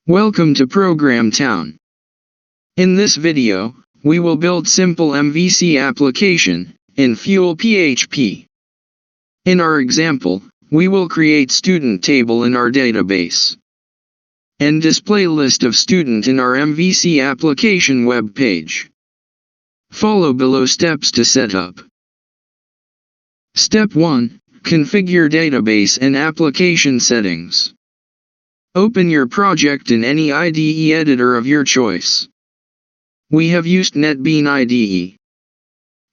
Welcome to Program Town. In this video, we will build simple MVC application in FuelPHP. In our example, we will create student table in our database and display list of student in our MVC application web page. Follow below steps to set up. Step 1. Configure database and application settings. Open your project in any IDE editor of your choice. We have used NetBeans IDE.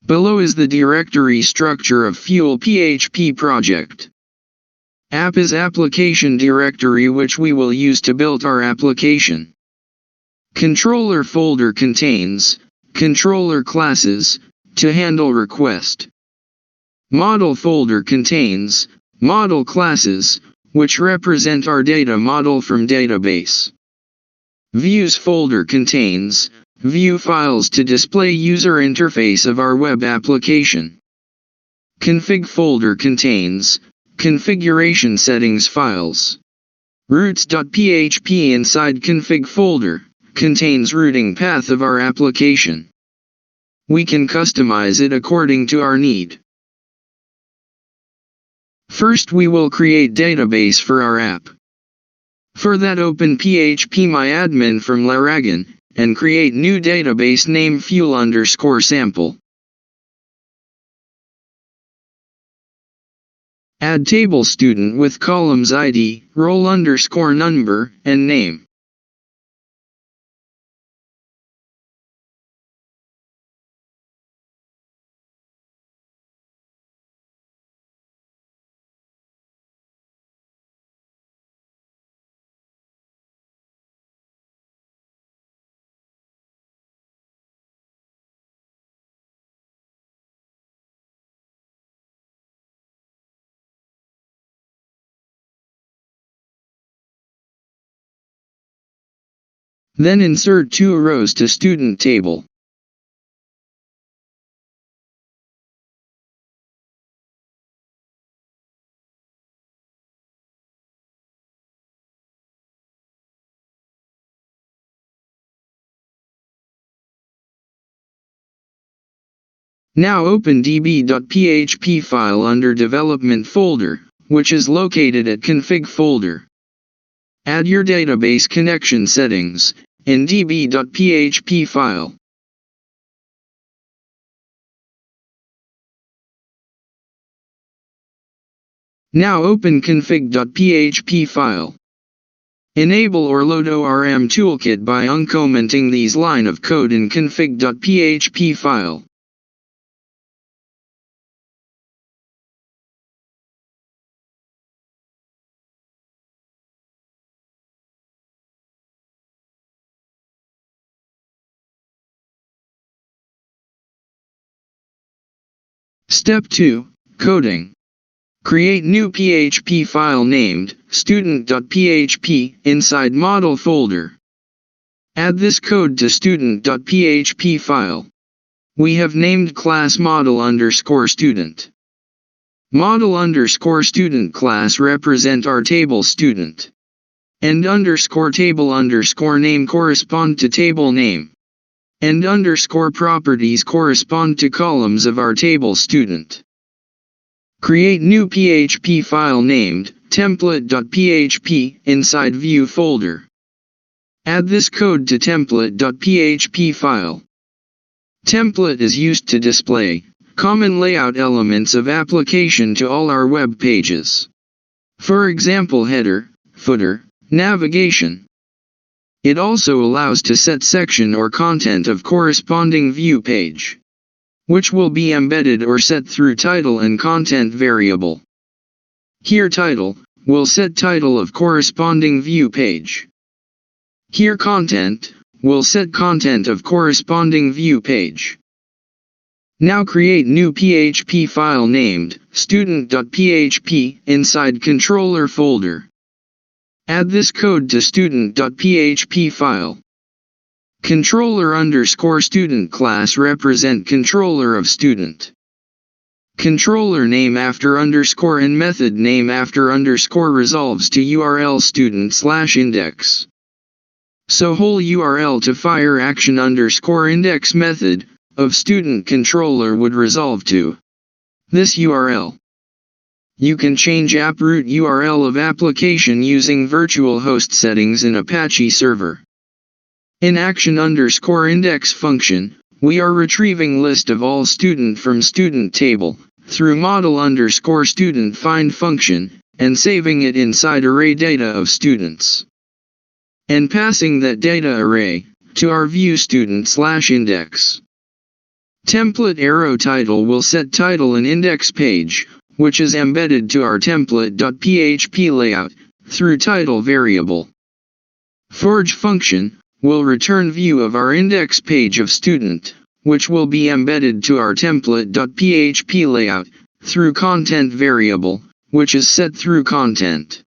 Below is the directory structure of FuelPHP project. App is application directory which we will use to build our application. Controller folder contains controller classes to handle request. Model folder contains model classes which represent our data model from database. Views folder contains view files to display user interface of our web application. Config folder contains configuration settings files. Routes.php inside config folder contains routing path of our application. We can customize it according to our need. First we will create database for our app. For that open phpMyAdmin from Laragon, and create new database name fuel_sample. Add table student with columns ID, roll_number, and name. Then insert 2 rows to student table. Now open db.php file under development folder, which is located at config folder. Add your database connection settings in db.php file. Now open config.php file. Enable or load ORM toolkit by uncommenting these line of code in config.php file. Step 2. Coding. Create new PHP file named student.php inside model folder. Add this code to student.php file. We have named class model_student. Model_student class represent our table student. And _table_name correspond to table name. And _properties correspond to columns of our table student. Create new PHP file named template.php inside view folder. Add this code to template.php file. Template is used to display common layout elements of application to all our web pages. For example, header, footer, navigation. It also allows to set section or content of corresponding view page, which will be embedded or set through title and content variable. Here title will set title of corresponding view page. Here content will set content of corresponding view page. Now create new PHP file named student.php inside controller folder. Add this code to student.php file. Controller_student class represent controller of student. Controller name after underscore and method name after underscore resolves to URL student/index. So whole URL to fire action underscore index method of student controller would resolve to this URL. You can change app root URL of application using virtual host settings in Apache server. In action underscore index function, we are retrieving list of all student from student table through model underscore student find function and saving it inside array data of students. And passing that data array to our view student/index. Template arrow title will set title and index page, which is embedded to our template.php layout through title variable. Forge function will return view of our index page of student, which will be embedded to our template.php layout through content variable, which is set through content.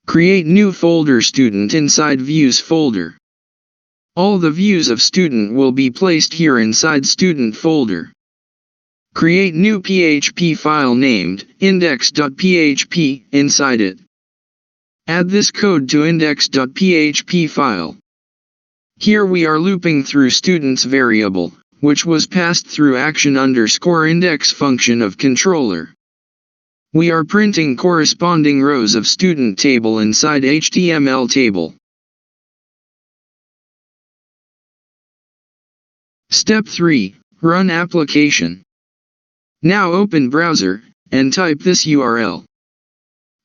Create new folder student inside views folder. All the views of student will be placed here inside student folder. Create new PHP file named index.php inside it. Add this code to index.php file. Here we are looping through students variable, which was passed through action underscore index function of controller. We are printing corresponding rows of student table inside HTML table. Step 3. Run application. Now open browser, and type this URL,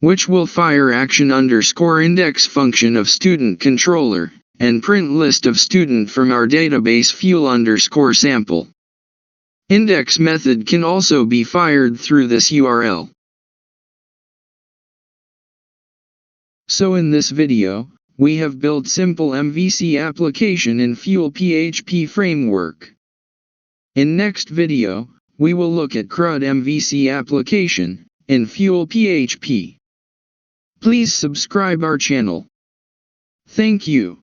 which will fire action underscore index function of student controller, and print list of student from our database fuel underscore sample. Index method can also be fired through this URL. So in this video, we have built simple MVC application in FuelPHP Framework. In next video, we will look at CRUD MVC application in FuelPHP. Please subscribe our channel. Thank you.